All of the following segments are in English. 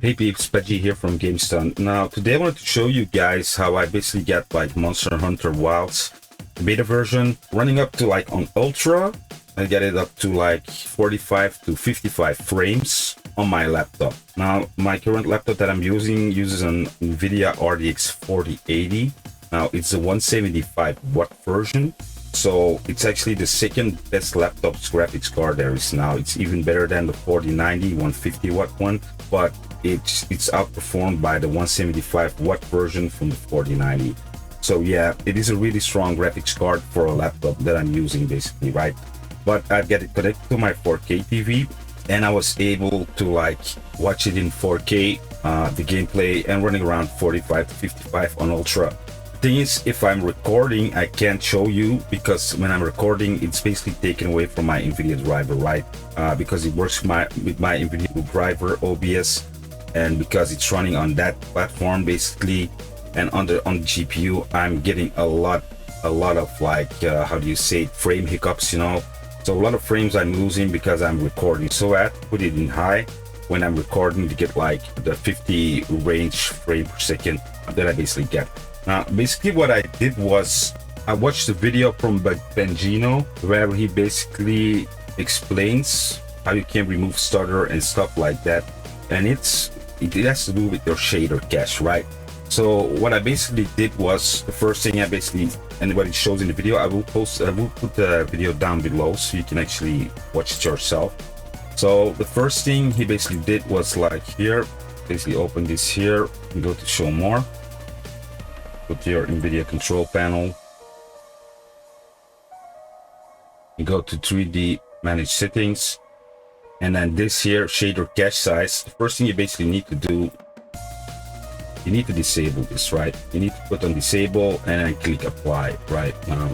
Hey peeps, Pudgy here from Gamestunt. Now today I wanted to show you guys how I basically get like Monster Hunter Wilds beta version running up to like on Ultra. I get it up to like 45 to 55 frames on my laptop. Now my current laptop that I'm using uses an Nvidia RTX 4080. Now it's a 175 watt version. So it's actually the second best laptop's graphics card there is now. It's even better than the 4090 150 watt one, but it's outperformed by the 175 watt version from the 4090. So yeah, it is a really strong graphics card for a laptop that I'm using basically, right? But I get it connected to my 4K TV and I was able to like watch it in 4K, the gameplay, and running around 45 to 55 on Ultra. Thing is, if I'm recording, I can't show you because when I'm recording it's basically taken away from my Nvidia driver, right? Because it works with my Nvidia driver OBS, and because it's running on that platform basically, and on the GPU, I'm getting a lot of like how do you say it, frame hiccups, you know. So a lot of frames I'm losing because I'm recording, so I have to put it in high when I'm recording to get like the 50 range frame per second that I basically get. Now, basically what I did was I watched the video from Panjeno where he basically explains how you can remove stutter and stuff like that, and it has to do with your shader cache, right? So what I basically did was, the first thing I basically, and what it shows in the video, I will put the video down below so you can actually watch it yourself. So the first thing he basically did was like here, basically open this here and go to show more. Go to your Nvidia control panel. You go to 3D manage settings, and then this here, shader cache size. The first thing you basically need to do, you need to disable this, right? You need to put on disable and then click apply right now.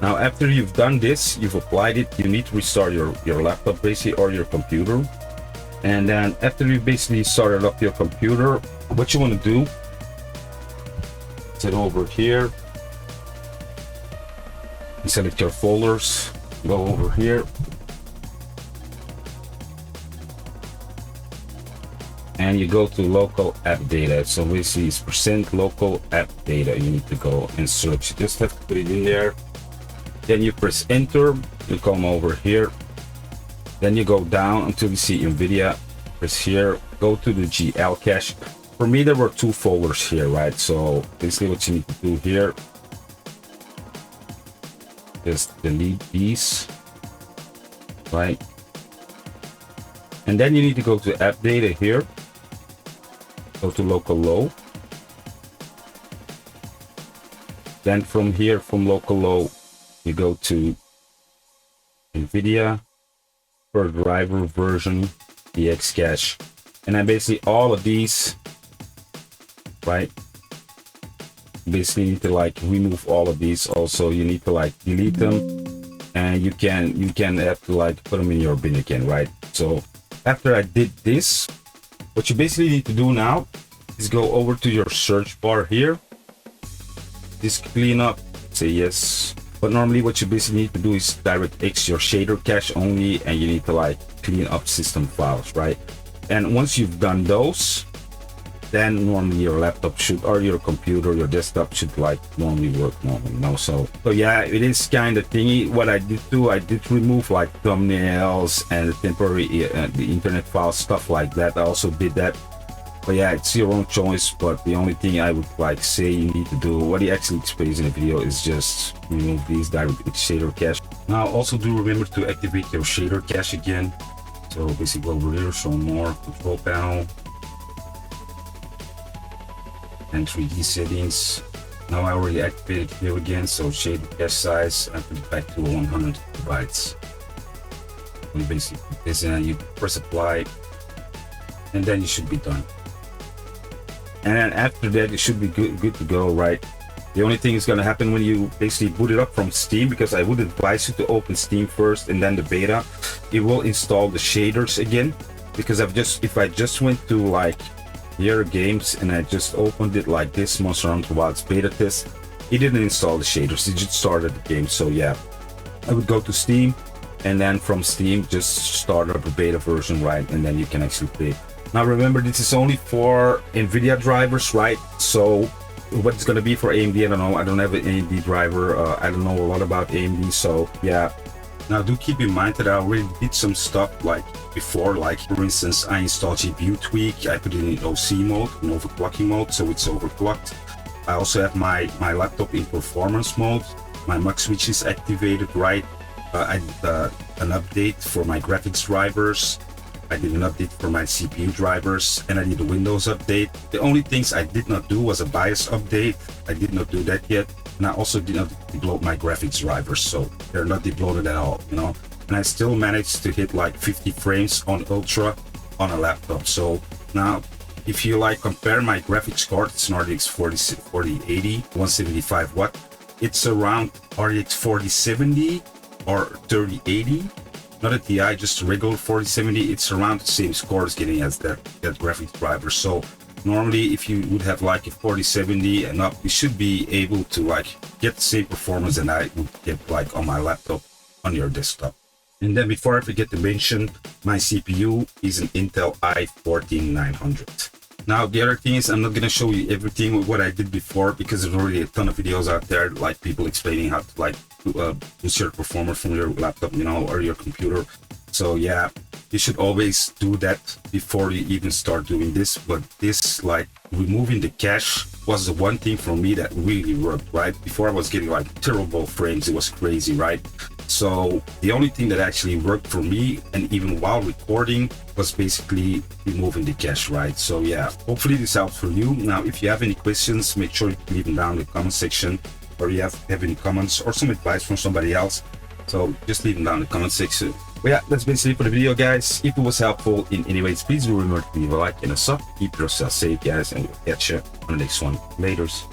After you've done this, you've applied it, you need to restart your laptop basically, or your computer. And then after you basically started up your computer, what you want to do, over here and select your folders, go over here and you go to local app data. So basically it's percent local app data. You need to go and search, you just have to put it in there, then you press enter, you come over here, then you go down until you see Nvidia, press here, go to the GL cache. For me, there were two folders here, right? So basically what you need to do here is delete these, right? And then you need to go to app data here, go to local low. Then from here, from local low, you go to Nvidia per driver version DX cache. And then basically all of these, right, basically need to like remove all of these. Also you need to like delete them, and you can have to like put them in your bin again, right? So after I did this, what you basically need to do now is go over to your search bar here, just clean up, say yes. But normally what you basically need to do is DirectX your shader cache only, and you need to like clean up system files, right? And once you've done those, then normally your laptop should, or your computer, your desktop should like normally work normally, you know. So yeah, it is kind of thingy. What I did do, I did remove like thumbnails and the temporary the internet files, stuff like that. I also did that. But yeah, it's your own choice. But the only thing I would like say you need to do, what he actually explains in the video, is just remove these DirectX shader cache. Now also do remember to activate your shader cache again. So basically go over here, show more, control panel, and 3D settings. Now I already activated here again, so shader cache size, I put it back to 100 bytes. You basically put this in, you press apply, and then you should be done. And then after that, it should be good to go, right? The only thing is going to happen when you basically boot it up from Steam, because I would advise you to open Steam first and then the beta. It will install the shaders again, because if I just went to like here games and I just opened it like this, Monster Hunter Wilds beta test, it didn't install the shaders, it just started the game. So yeah, I would go to Steam, and then from Steam just start up a beta version, right? And then you can actually play. Now remember, this is only for Nvidia drivers, right? So what it's gonna be for AMD, I don't know. I don't have an AMD driver. I don't know a lot about AMD, so yeah. Now do keep in mind that I already did some stuff like before, like for instance, I installed GPU tweak, I put it in OC mode, in overclocking mode, so it's overclocked. I also have my laptop in performance mode. My mux switch is activated, right? I did an update for my graphics drivers. I did an update for my CPU drivers, and I did a Windows update. The only things I did not do was a BIOS update. I did not do that yet. And I also did not debloat my graphics drivers, so they're not debloated at all, you know. And I still managed to hit like 50 frames on Ultra on a laptop. So now, if you like compare my graphics card, it's an RTX 4080, 175 watt. It's around RTX 4070 or 3080. Not a TI, just a regular 4070. It's around the same score as getting as that graphics driver. So normally, if you would have like a 4070 and up, you should be able to like get the same performance that I would get like on my laptop on your desktop. And then before I forget to mention, my CPU is an Intel i14900. Now the other thing is, I'm not gonna show you everything with what I did before, because there's already a ton of videos out there, like people explaining how to like boost your performance from your laptop, you know, or your computer. So yeah, you should always do that before you even start doing this. But this, like removing the cache, was the one thing for me that really worked, right? Before I was getting like terrible frames, it was crazy, right? So the only thing that actually worked for me, and even while recording, was basically removing the cache, right? So yeah, hopefully this helps for you. Now, if you have any questions, make sure you leave them down in the comment section, or you have any comments or some advice from somebody else. So just leave them down in the comment section. But yeah, that's basically for the video, guys. If it was helpful in any ways, please do remember to leave a like and a sub. Keep yourself safe, guys, and we'll catch you on the next one. Laters.